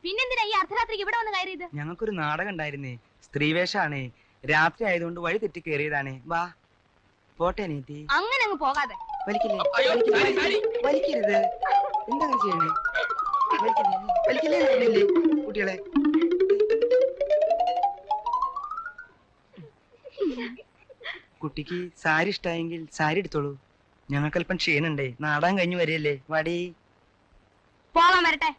പിന്നെന്തിനാ ഈ അർദ്ധരാത്രിക്ക് ഇവിടെ വന്ന് കയറിയത്? ഞങ്ങൾക്കൊരു നാടകം ഉണ്ടായിരുന്നേ, സ്ത്രീവേഷാണേ. രാത്രി ആയതുകൊണ്ട് വഴി തെറ്റി കയറിയതാണേ. വാ പോട്ടെ നീതി. അങ്ങനെ അങ്ങ് പോകാതെ. വലിക്കില്ലേ വലിക്കരുത്. എന്താ ചെയ്യണേ? വലിക്കില്ലേ കുട്ടികളെ. കുട്ടിക്ക് സാരി ഇഷ്ടായെങ്കിൽ സാരി എടുത്തോളൂ. ഞങ്ങൾക്കല്പം ക്ഷീണുണ്ടേ, നാടകം കഴിഞ്ഞു വരികയല്ലേ. വടി പോകാൻ വരട്ടെ.